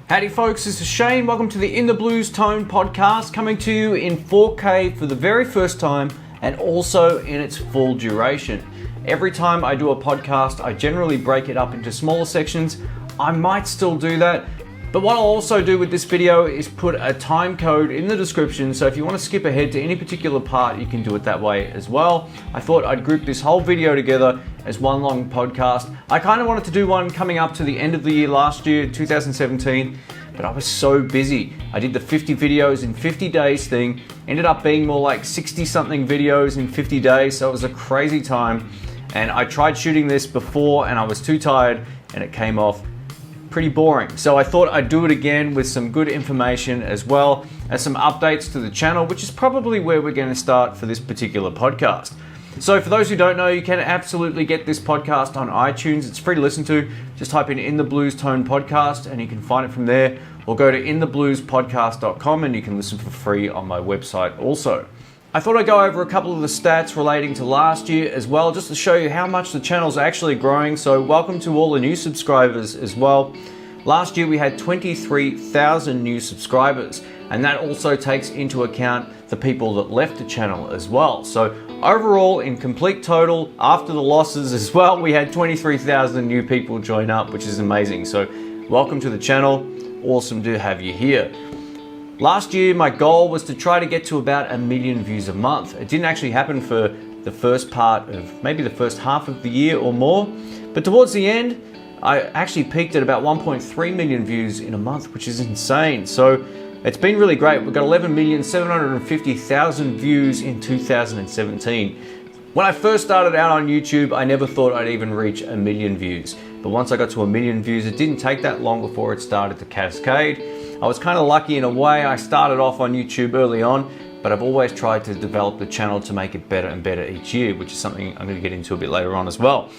Howdy folks, this is Shane. Welcome to the In the Blues Tone Podcast, coming to you in 4K for the very first time and also in its full duration. Every time I do a podcast, I generally break it up into smaller sections. I might still do that, but what I'll also do with this video is put a time code in the description, so if you want to skip ahead to any particular part, you can do it that way as well. I thought I'd group this whole video together as one long podcast. I kind of wanted to do one coming up to the end of the year last year, 2017, but I was so busy. I did the 50 videos in 50 days thing, ended up being more like 60 something videos in 50 days, so it was a crazy time. And I tried shooting this before and I was too tired and it came off pretty boring. So I thought I'd do it again with some good information as well as some updates to the channel, which is probably where we're going to start for this particular podcast. So for those who don't know, you can absolutely get this podcast on iTunes. It's free to listen to. Just type in the Blues Tone Podcast and you can find it from there, or go to inthebluespodcast.com and you can listen for free on my website also. I thought I'd go over a couple of the stats relating to last year as well, just to show you how much the channel's actually growing. So welcome to all the new subscribers as well. Last year we had 23,000 new subscribers, and that also takes into account the people that left the channel as well. So overall, in complete total, after the losses as well, we had 23,000 new people join up, which is amazing. So welcome to the channel. Awesome to have you here. Last year, my goal was to try to get to about 1 million views a month. It didn't actually happen for the first part of maybe the first half of the year or more, but towards the end, I actually peaked at about 1.3 million views in a month, which is insane. So it's been really great. We've got 11,750,000 views in 2017. When I first started out on YouTube, I never thought I'd even reach 1 million views. But once I got to 1 million views, it didn't take that long before it started to cascade. I was kind of lucky in a way. I started off on YouTube early on, but I've always tried to develop the channel to make it better and better each year, which is something I'm going to get into a bit later on as well.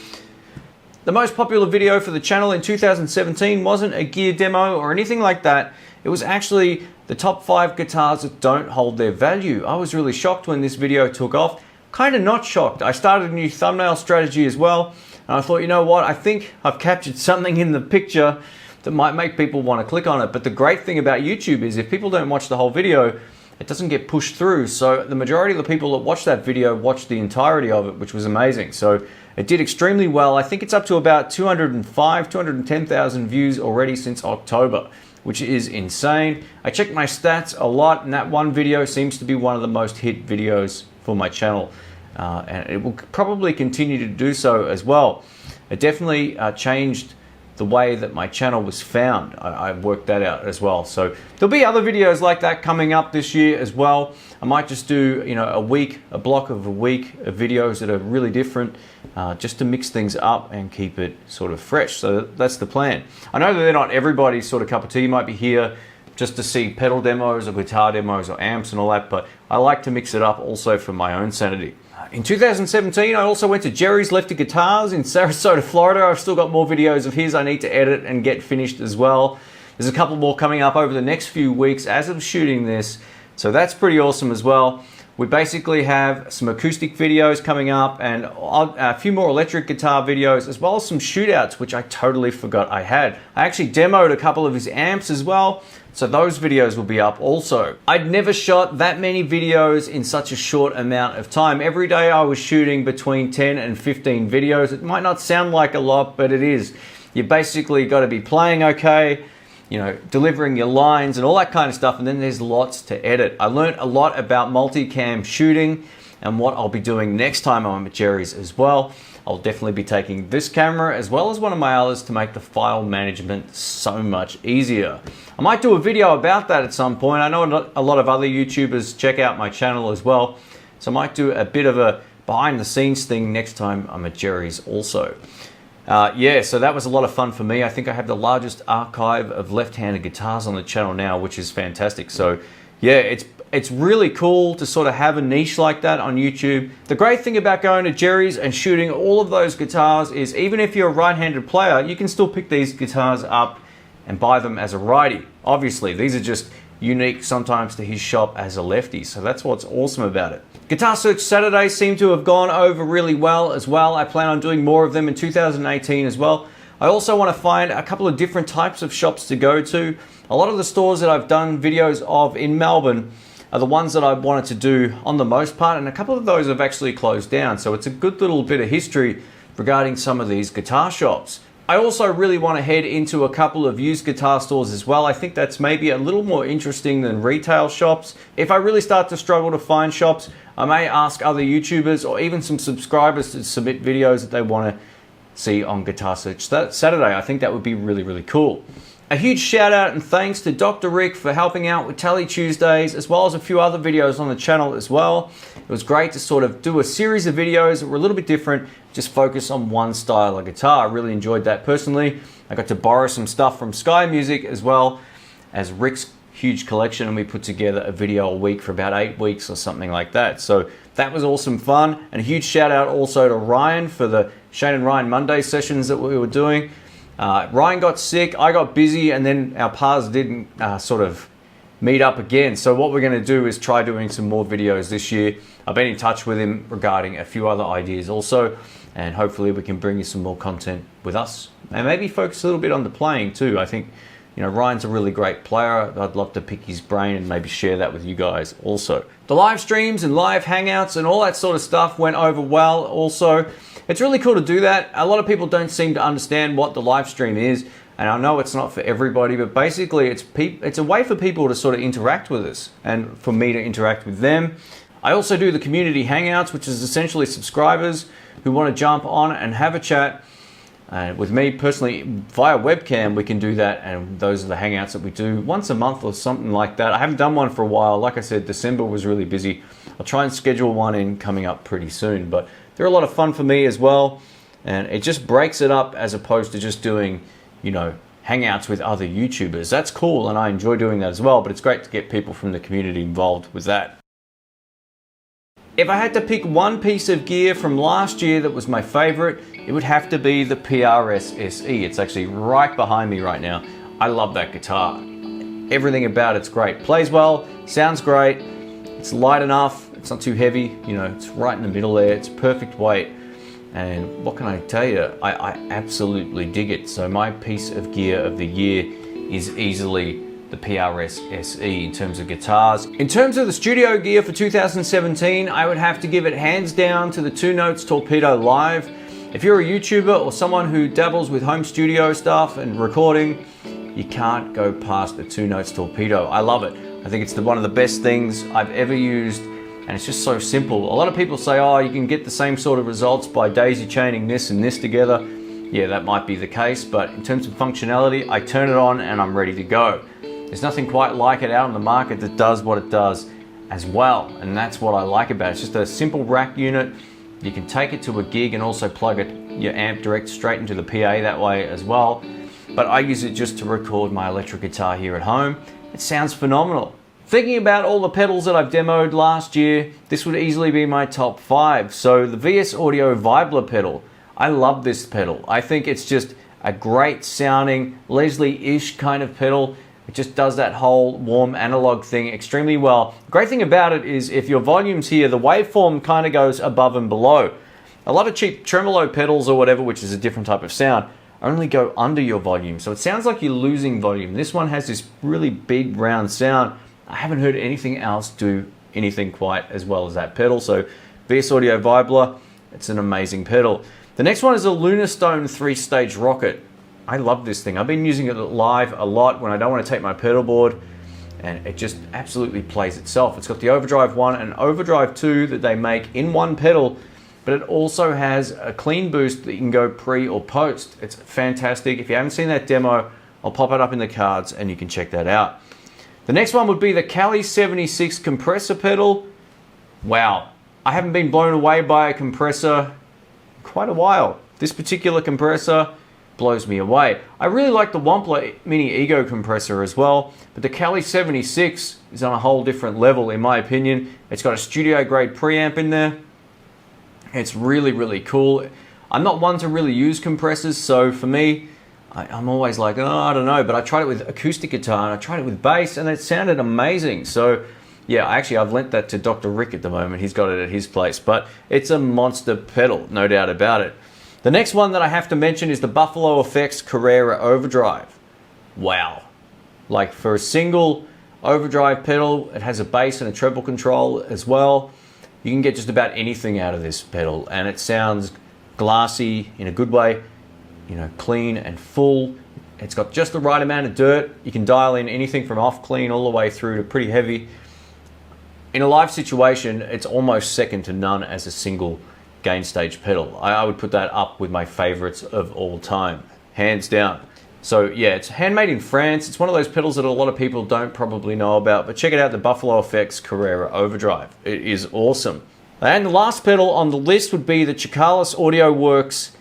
The most popular video for the channel in 2017 wasn't a gear demo or anything like that. It was actually the top 5 guitars that don't hold their value. I was really shocked when this video took off. Kind of not shocked. I started a new thumbnail strategy as well, and I thought, you know what, I think I've captured something in the picture that might make people want to click on it. But the great thing about YouTube is if people don't watch the whole video, it doesn't get pushed through. So the majority of the people that watched that video watched the entirety of it, which was amazing. So it did extremely well. I think it's up to about 210,000 views already since October, which is insane. I checked my stats a lot, and that one video seems to be one of the most hit videos for my channel. And it will probably continue to do so as well. It definitely changed the way that my channel was found. I worked that out as well. So there'll be other videos like that coming up this year as well. I might just do, a block of a week of videos that are really different, just to mix things up and keep it sort of fresh. So that's the plan. I know that they're not everybody's sort of cup of tea. You might be here just to see pedal demos or guitar demos or amps and all that, but I like to mix it up also for my own sanity. In 2017, I also went to Jerry's Lefty Guitars in Sarasota, Florida. I've still got more videos of his I need to edit and get finished as well. There's a couple more coming up over the next few weeks as I'm shooting this, so that's pretty awesome as well. We basically have some acoustic videos coming up and a few more electric guitar videos, as well as some shootouts, which I totally forgot I had. I actually demoed a couple of his amps as well, so those videos will be up also. I'd never shot that many videos in such a short amount of time. Every day I was shooting between 10 and 15 videos. It might not sound like a lot, but it is. You basically got to be playing okay, delivering your lines and all that kind of stuff, and then there's lots to edit. I learned a lot about multicam shooting and what I'll be doing next time I'm at Jerry's as well. I'll definitely be taking this camera as well as one of my others to make the file management so much easier. I might do a video about that at some point. I know a lot of other YouTubers check out my channel as well, so I might do a bit of a behind the scenes thing next time I'm at Jerry's also. So that was a lot of fun for me. I think I have the largest archive of left-handed guitars on the channel now, which is fantastic. So yeah, it's really cool to sort of have a niche like that on YouTube. The great thing about going to Jerry's and shooting all of those guitars is even if you're a right-handed player, you can still pick these guitars up and buy them as a righty. Obviously, these are just unique sometimes to his shop as a lefty, so that's what's awesome about it. Guitar Search Saturdays seem to have gone over really well as well. I plan on doing more of them in 2018 as well. I also want to find a couple of different types of shops to go to. A lot of the stores that I've done videos of in Melbourne are the ones that I wanted to do on the most part, and a couple of those have actually closed down. So it's a good little bit of history regarding some of these guitar shops. I also really want to head into a couple of used guitar stores as well. I think that's maybe a little more interesting than retail shops. If I really start to struggle to find shops, I may ask other YouTubers or even some subscribers to submit videos that they want to see on Guitar Search Saturday. I think that would be really, really cool. A huge shout out and thanks to Dr. Rick for helping out with Tally Tuesdays, as well as a few other videos on the channel as well. It was great to sort of do a series of videos that were a little bit different, just focus on one style of guitar. I really enjoyed that personally. I got to borrow some stuff from Sky Music as well as Rick's huge collection, and we put together a video a week for about 8 weeks or something like that. So that was awesome fun. And a huge shout out also to Ryan for the Shane and Ryan Monday sessions that we were doing. Ryan got sick, I got busy, and then our paths didn't sort of meet up again. So what we're going to do is try doing some more videos this year. I've been in touch with him regarding a few other ideas also, and hopefully we can bring you some more content with us and maybe focus a little bit on the playing too. I think, you know, Ryan's a really great player. I'd love to pick his brain and maybe share that with you guys also. The live streams and live hangouts and all that sort of stuff went over well also. It's really cool to do that. A lot of people don't seem to understand what the live stream is, and I know it's not for everybody, but basically it's a way for people to sort of interact with us and for me to interact with them. I also do the community hangouts, which is essentially subscribers who want to jump on and have a chat. With me personally, via webcam, we can do that, and those are the hangouts that we do once a month or something like that. I haven't done one for a while. Like I said, December was really busy. I'll try and schedule one in coming up pretty soon, but they're a lot of fun for me as well, and it just breaks it up as opposed to just doing, you know, hangouts with other YouTubers. That's cool, and I enjoy doing that as well, but it's great to get people from the community involved with that. If I had to pick one piece of gear from last year that was my favorite, it would have to be the PRS SE. It's actually right behind me right now. I love that guitar. Everything about it's great. Plays well, sounds great, it's light enough, it's not too heavy, you know, it's right in the middle there, it's perfect weight. And what can I tell you? I absolutely dig it. So my piece of gear of the year is easily the PRS SE in terms of guitars. In terms of the studio gear for 2017, I would have to give it hands down to the 2 Notes Torpedo Live. If you're a YouTuber or someone who dabbles with home studio stuff and recording, you can't go past the 2 Notes Torpedo. I love it. I think it's one of the best things I've ever used, and it's just so simple. A lot of people say, oh, you can get the same sort of results by daisy chaining this and this together. Yeah, that might be the case, but in terms of functionality, I turn it on and I'm ready to go. There's nothing quite like it out on the market that does what it does as well, and that's what I like about it. It's just a simple rack unit. You can take it to a gig and also plug your amp direct straight into the PA that way as well. But I use it just to record my electric guitar here at home. It sounds phenomenal. Thinking about all the pedals that I've demoed last year, this would easily be my top 5. So the VS Audio Vibler pedal. I love this pedal. I think it's just a great sounding Leslie-ish kind of pedal. It just does that whole warm analog thing extremely well. The great thing about it is if your volume's here, the waveform kind of goes above and below. A lot of cheap tremolo pedals or whatever, which is a different type of sound, only go under your volume. So it sounds like you're losing volume. This one has this really big round sound. I haven't heard anything else do anything quite as well as that pedal. So VS Audio Vibler, it's an amazing pedal. The next one is a Lunarstone 3-stage rocket. I love this thing. I've been using it live a lot when I don't want to take my pedal board, and it just absolutely plays itself. It's got the Overdrive 1 and Overdrive 2 that they make in one pedal, but it also has a clean boost that you can go pre or post. It's fantastic. If you haven't seen that demo, I'll pop it up in the cards and you can check that out. The next one would be the Cali 76 compressor pedal. Wow, I haven't been blown away by a compressor in quite a while. This particular compressor blows me away. I really like the Wampler Mini Ego compressor as well, but the Cali 76 is on a whole different level in my opinion. It's got a studio grade preamp in there. It's really, really cool. I'm not one to really use compressors, so for me, I'm always like, oh, I don't know, but I tried it with acoustic guitar and I tried it with bass and it sounded amazing. So yeah, actually I've lent that to Dr. Rick at the moment. He's got it at his place, but it's a monster pedal, no doubt about it. The The next one that I have to mention is the Buffalo Effects Carrera Overdrive. Wow. Like for a single overdrive pedal, it has a bass and a treble control as well. You can get just about anything out of this pedal, and it sounds glassy in a good way, you know, clean and full. It's got just the right amount of dirt. You can dial in anything from off clean all the way through to pretty heavy. In a live situation, it's almost second to none as a single gain stage pedal. I would put that up with my favorites of all time, hands down. So yeah, it's handmade in France. It's one of those pedals that a lot of people don't probably know about, but check it out, the Buffalo Effects Carrera Overdrive. It is awesome. And the last pedal on the list would be the Chikalis Audio Works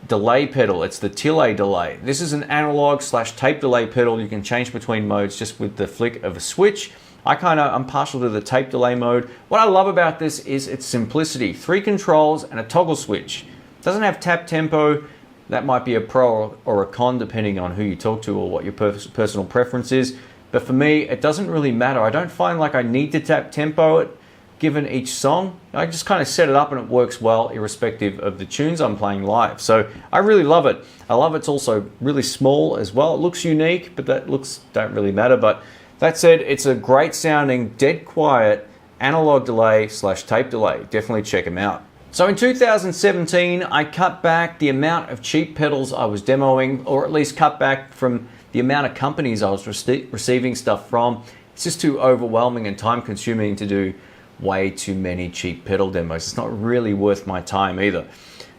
delay pedal. It's the Tille delay. This is an analog/tape delay pedal. You can change between modes just with the flick of a switch. I'm partial to the tape delay mode. What I love about this is its simplicity. 3 controls and a toggle switch. It doesn't have tap tempo. That might be a pro or a con depending on who you talk to or what your personal preference is. But for me, it doesn't really matter. I don't find like I need to tap tempo it given each song. I just kind of set it up and it works well irrespective of the tunes I'm playing live. So I really love it. I love it's also really small as well. It looks unique, but that looks don't really matter. But that said, it's a great sounding, dead quiet analog delay/tape delay. Definitely check them out. So in 2017, I cut back the amount of cheap pedals I was demoing, or at least cut back from the amount of companies I was receiving stuff from. It's just too overwhelming and time consuming to do way too many cheap pedal demos. It's not really worth my time either.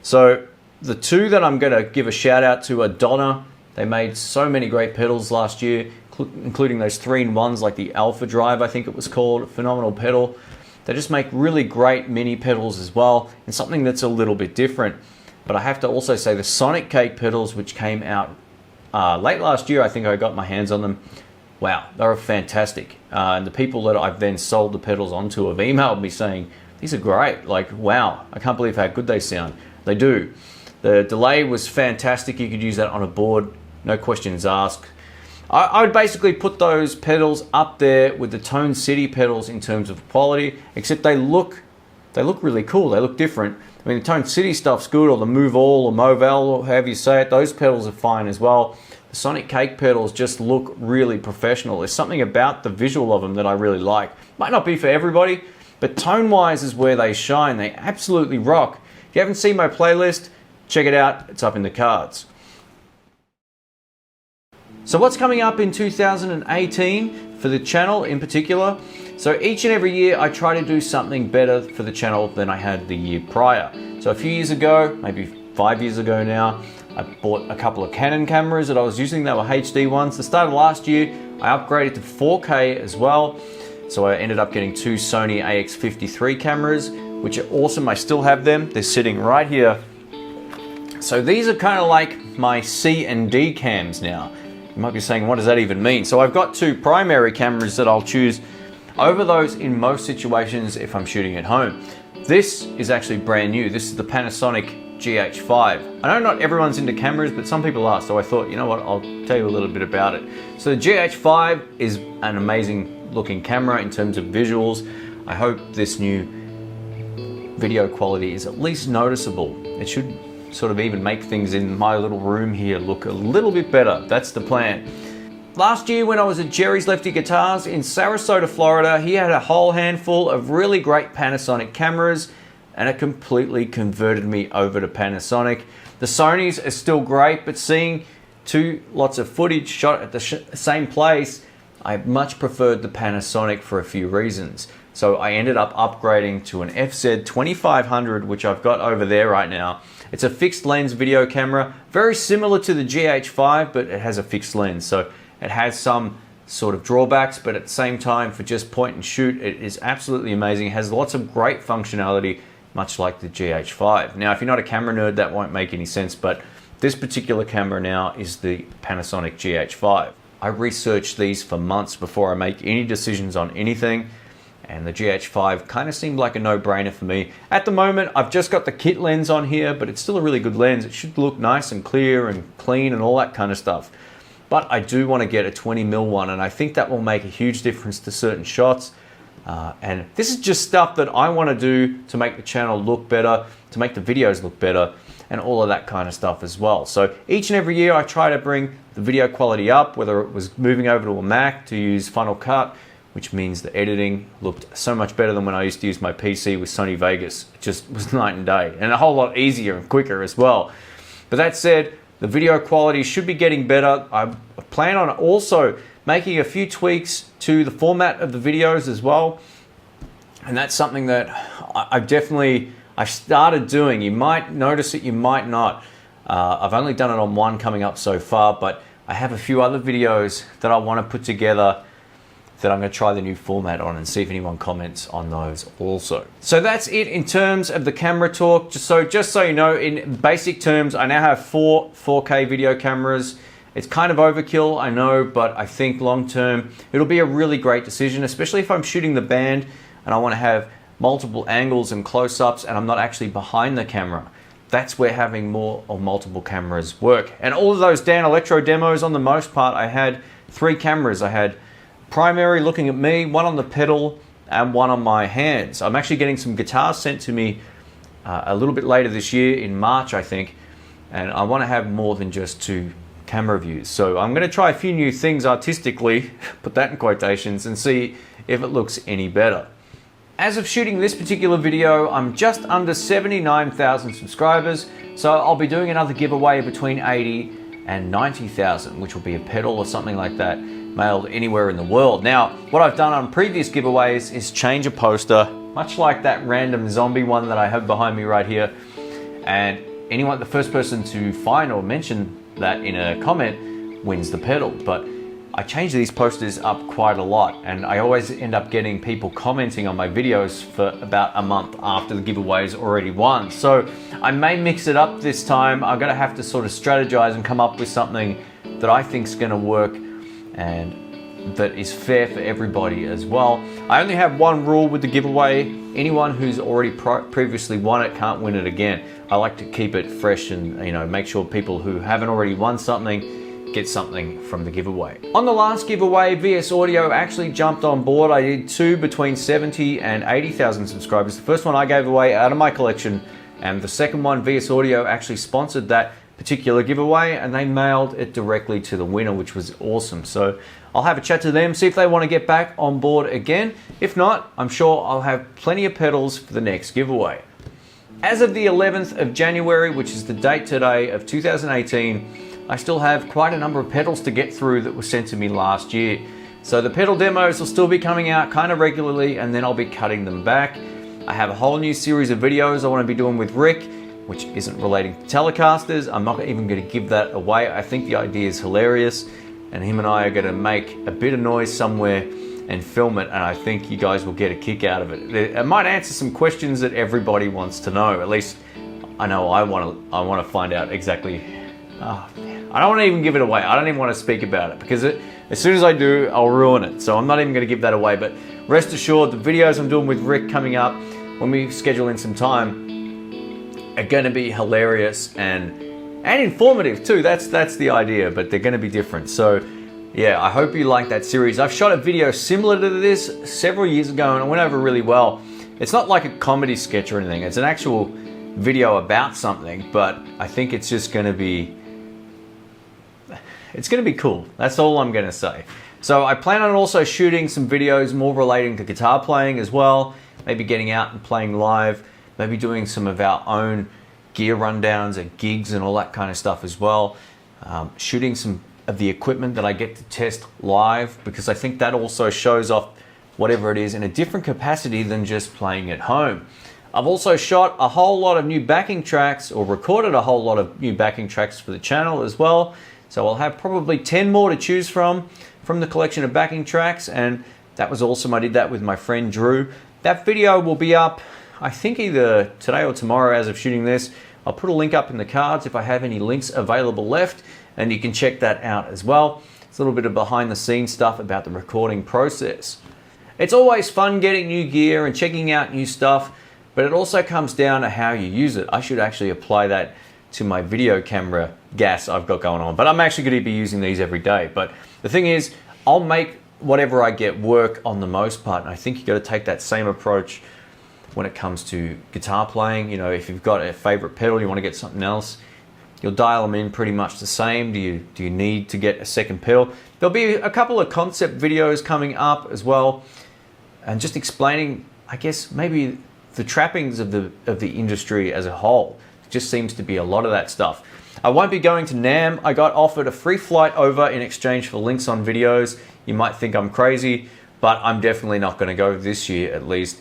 So the two that I'm going to give a shout out to are Donner. They made so many great pedals last year, including those 3-in-1s like the Alpha Drive, I think it was called. A phenomenal pedal. They just make really great mini pedals as well, and something that's a little bit different. But I have to also say the Sonic Cake pedals, which came out late last year, I think I got my hands on them. Wow, they were fantastic. And the people that I've then sold the pedals onto have emailed me saying, these are great. Like, wow, I can't believe how good they sound. They do. The delay was fantastic. You could use that on a board, no questions asked. I would basically put those pedals up there with the Tone City pedals in terms of quality, except they look really cool. They look different. I mean, the Tone City stuff's good, or the Move All or Movell, or however you say it. Those pedals are fine as well. The Sonic Cake pedals just look really professional. There's something about the visual of them that I really like. Might not be for everybody, but tone-wise is where they shine. They absolutely rock. If you haven't seen my playlist, check it out. It's up in the cards. So what's coming up in 2018 for the channel in particular? So each and every year I try to do something better for the channel than I had the year prior. So a few years ago, maybe 5 years ago now, I bought a couple of Canon cameras that I was using. They were HD ones. The start of last year, I upgraded to 4K as well. So I ended up getting 2 Sony AX53 cameras, which are awesome. I still have them. They're sitting right here. So these are kind of like my C and D cams now. You might be saying, what does that even mean? So I've got 2 primary cameras that I'll choose over those in most situations if I'm shooting at home. This is actually brand new. This is the Panasonic GH5. I know not everyone's into cameras, but some people are, so I thought, you know what, I'll tell you a little bit about it. So the GH5 is an amazing looking camera in terms of visuals. I hope this new video quality is at least noticeable. It should sort of even make things in my little room here look a little bit better. That's the plan. Last year when I was at Jerry's Lefty Guitars in Sarasota, Florida, he had a whole handful of really great Panasonic cameras, and it completely converted me over to Panasonic. The Sonys are still great, but seeing 2 lots of footage shot at the same place, I much preferred the Panasonic for a few reasons. So I ended up upgrading to an FZ 2500, which I've got over there right now. It's a fixed lens video camera, very similar to the GH5, but it has a fixed lens. So it has some sort of drawbacks, but at the same time, for just point and shoot, it is absolutely amazing. It has lots of great functionality, much like the GH5. Now, if you're not a camera nerd, that won't make any sense, but this particular camera now is the Panasonic GH5. I researched these for months before I make any decisions on anything, and the GH5 kind of seemed like a no-brainer for me. At the moment, I've just got the kit lens on here, but it's still a really good lens. It should look nice and clear and clean and all that kind of stuff. But I do want to get a 20mm one, and I think that will make a huge difference to certain shots. And this is just stuff that I want to do to make the channel look better, to make the videos look better. and all of that kind of stuff as well. So each and every year I try to bring the video quality up, whether it was moving over to a Mac to use Final Cut, which means the editing looked so much better than when I used to use my PC with Sony Vegas. It just was night and day, and a whole lot easier and quicker as well. But that said, the video quality should be getting better. I plan on also making a few tweaks to the format of the videos as well. And that's something that I've started doing. You might notice it, you might not. I've only done it on one coming up so far, but I have a few other videos that I want to put together that I'm going to try the new format on and see if anyone comments on those also. So that's it in terms of the camera talk. Just so you know, in basic terms, I now have 4 4K video cameras. It's kind of overkill, I know, but I think long term, it'll be a really great decision, especially if I'm shooting the band and I want to have multiple angles and close-ups and I'm not actually behind the camera. That's where having more or multiple cameras work. And all of those Dan Electro demos, on the most part, I had 3 cameras. I had primary looking at me, one on the pedal, and one on my hands. I'm actually getting some guitars sent to me a little bit later this year, in March, I think, and I want to have more than just 2 camera views. So I'm going to try a few new things artistically, put that in quotations, and see if it looks any better. As of shooting this particular video, I'm just under 79,000 subscribers, so I'll be doing another giveaway between 80 and 90,000, which will be a pedal or something like that, mailed anywhere in the world. Now, what I've done on previous giveaways is change a poster, much like that random zombie one that I have behind me right here, and the first person to find or mention that in a comment wins the pedal. But I change these posters up quite a lot, and I always end up getting people commenting on my videos for about a month after the giveaway is already won. So I may mix it up this time. I'm gonna have to sort of strategize and come up with something that I think is gonna work and that is fair for everybody as well. I only have one rule with the giveaway. Anyone who's already previously won it can't win it again. I like to keep it fresh and make sure people who haven't already won something get something from the giveaway. On the last giveaway, VS Audio actually jumped on board. I did 2 between 70 and 80,000 subscribers. The first one I gave away out of my collection, and the second one, VS Audio actually sponsored that particular giveaway, and they mailed it directly to the winner, which was awesome. So I'll have a chat to them, see if they want to get back on board again. If not, I'm sure I'll have plenty of pedals for the next giveaway. As of the 11th of January, which is the date today of 2018, I still have quite a number of pedals to get through that were sent to me last year. So the pedal demos will still be coming out kind of regularly, and then I'll be cutting them back. I have a whole new series of videos I want to be doing with Rick, which isn't relating to Telecasters. I'm not even going to give that away. I think the idea is hilarious, and him and I are going to make a bit of noise somewhere and film it, and I think you guys will get a kick out of it. It might answer some questions that everybody wants to know. At least I know I want to find out exactly. I don't want to even give it away. I don't even want to speak about it, because as soon as I do, I'll ruin it. So I'm not even going to give that away. But rest assured, the videos I'm doing with Rick coming up, when we schedule in some time, are going to be hilarious and informative too. That's the idea, but they're going to be different. So yeah, I hope you like that series. I've shot a video similar to this several years ago, and it went over really well. It's not like a comedy sketch or anything. It's an actual video about something, but I think it's just going to be cool. That's all I'm going to say. So I plan on also shooting some videos more relating to guitar playing as well, maybe getting out and playing live, maybe doing some of our own gear rundowns at gigs and all that kind of stuff as well, shooting some of the equipment that I get to test live, because I think that also shows off whatever it is in a different capacity than just playing at home. I've also shot a whole lot of new backing tracks, or recorded a whole lot of new backing tracks for the channel as well. So I'll have probably 10 more to choose from the collection of backing tracks, and that was awesome. I did that with my friend Drew. That video will be up, I think, either today or tomorrow as of shooting this. I'll put a link up in the cards if I have any links available left, and you can check that out as well. It's a little bit of behind the scenes stuff about the recording process. It's always fun getting new gear and checking out new stuff, but it also comes down to how you use it. I should actually apply that to my video camera gas I've got going on, but I'm actually going to be using these every day. But the thing is, I'll make whatever I get work on the most part, and I think you got to take that same approach when it comes to guitar playing. You know, if you've got a favorite pedal, you want to get something else, you'll dial them in pretty much the same. Do you need to get a second pedal? There'll be a couple of concept videos coming up as well, and just explaining, I guess, maybe the trappings of the industry as a whole. It just seems to be a lot of that stuff. I won't be going to NAMM. I got offered a free flight over in exchange for links on videos. You might think I'm crazy, but I'm definitely not going to go this year, at least.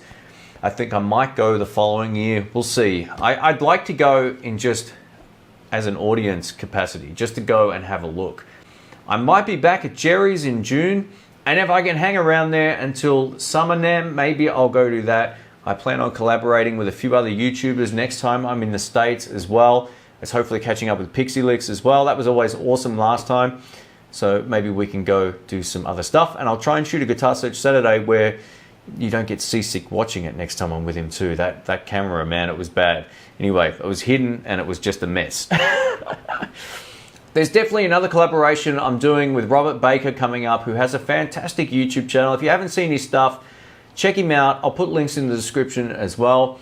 I think I might go the following year. We'll see. I'd like to go in just as an audience capacity, just to go and have a look. I might be back at Jerry's in June, and if I can hang around there until summer NAMM, maybe I'll go to that. I plan on collaborating with a few other YouTubers next time I'm in the States as well. It's hopefully catching up with Pixie Licks as well. That was always awesome last time. So maybe we can go do some other stuff. And I'll try and shoot a Guitar Search Saturday where you don't get seasick watching it next time I'm with him too. That camera, man, it was bad. Anyway, it was hidden and it was just a mess. There's definitely another collaboration I'm doing with Robert Baker coming up, who has a fantastic YouTube channel. If you haven't seen his stuff, check him out. I'll put links in the description as well.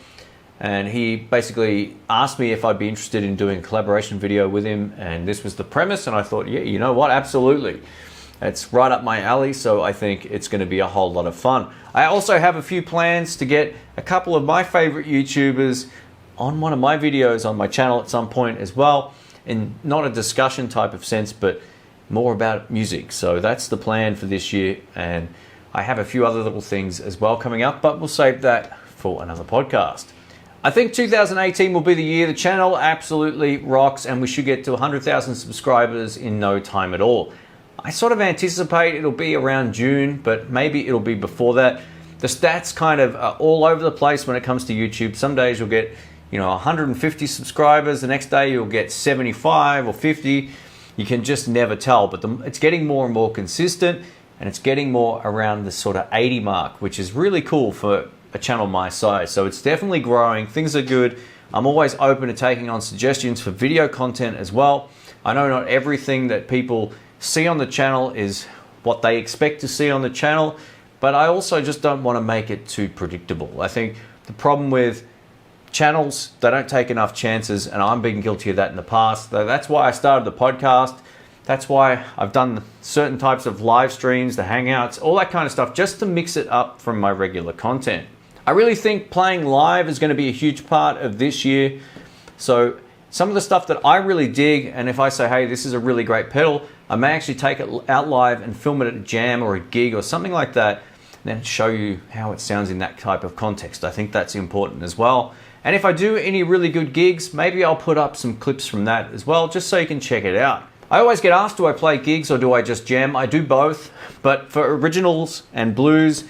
And he basically asked me if I'd be interested in doing a collaboration video with him, and this was the premise, and I thought, yeah, you know what, absolutely. It's right up my alley, so I think it's going to be a whole lot of fun. I also have a few plans to get a couple of my favorite YouTubers on one of my videos on my channel at some point as well, in not a discussion type of sense, but more about music. So that's the plan for this year, and I have a few other little things as well coming up, but we'll save that for another podcast. I think 2018 will be the year the channel absolutely rocks, and we should get to 100,000 subscribers in no time at all. I sort of anticipate it'll be around June, but maybe it'll be before that. The stats kind of are all over the place when it comes to YouTube. Some days you'll get, 150 subscribers. The next day you'll get 75 or 50. You can just never tell, but it's getting more and more consistent, and it's getting more around the sort of 80 mark, which is really cool for a channel my size. So it's definitely growing. Things are good. I'm always open to taking on suggestions for video content as well. I know not everything that people see on the channel is what they expect to see on the channel, but I also just don't want to make it too predictable. I think the problem with channels, they don't take enough chances, and I'm being guilty of that in the past. That's why I started the podcast. That's why I've done certain types of live streams, the Hangouts, all that kind of stuff, just to mix it up from my regular content. I really think playing live is going to be a huge part of this year. So some of the stuff that I really dig, and if I say, hey, this is a really great pedal, I may actually take it out live and film it at a jam or a gig or something like that, and then show you how it sounds in that type of context. I think that's important as well. And if I do any really good gigs, maybe I'll put up some clips from that as well, just so you can check it out. I always get asked, do I play gigs or do I just jam? I do both, but for originals and blues,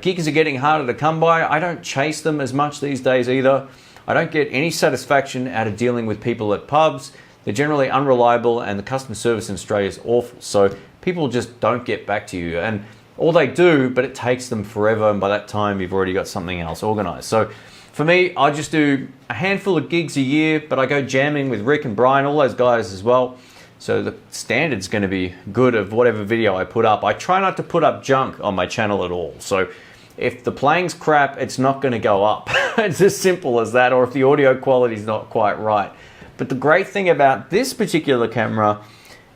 gigs are getting harder to come by. I don't chase them as much these days either. I don't get any satisfaction out of dealing with people at pubs. They're generally unreliable, and the customer service in Australia is awful. So people just don't get back to you, and all they do, but it takes them forever, and by that time you've already got something else organized. So for me, I just do a handful of gigs a year, but I go jamming with Rick and Brian, all those guys as well. So the standard's going to be good of whatever video I put up. I try not to put up junk on my channel at all. So if the playing's crap, it's not going to go up. It's as simple as that, or if the audio quality is not quite right. But the great thing about this particular camera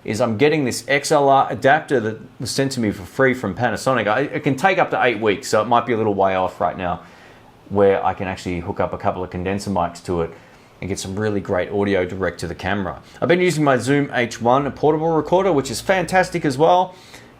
is I'm getting this XLR adapter that was sent to me for free from Panasonic. It can take up to 8 weeks, so it might be a little way off right now, where I can actually hook up a couple of condenser mics to it and get some really great audio direct to the camera. I've been using my Zoom H1, a portable recorder, which is fantastic as well,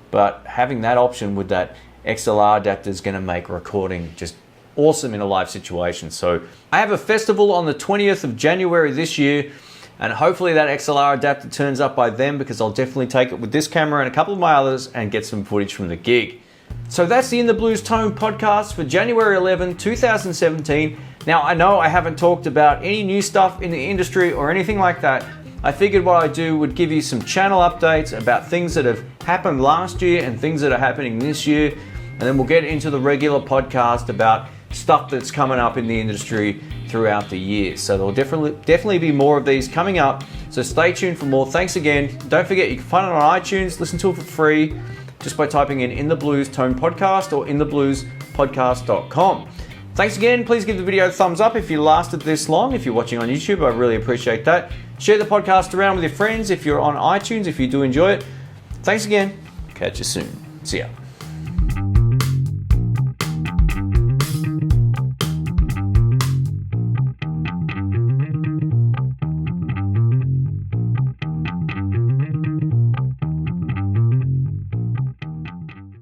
but having that option with that XLR adapter is going to make recording just awesome in a live situation. So I have a festival on the 20th of January this year, and hopefully that XLR adapter turns up by then, because I'll definitely take it with this camera and a couple of my others and get some footage from the gig. So that's the In the Blues Tone podcast for January 11, 2017. Now, I know I haven't talked about any new stuff in the industry or anything like that. I figured what I'd do would give you some channel updates about things that have happened last year and things that are happening this year. And then we'll get into the regular podcast about stuff that's coming up in the industry throughout the year. So there'll definitely be more of these coming up. So stay tuned for more. Thanks again. Don't forget, you can find it on iTunes, listen to it for free, just by typing in the Blues Tone Podcast or inthebluespodcast.com. Thanks again. Please give the video a thumbs up if you lasted this long. If you're watching on YouTube, I really appreciate that. Share the podcast around with your friends if you're on iTunes, if you do enjoy it. Thanks again. Catch you soon. See ya.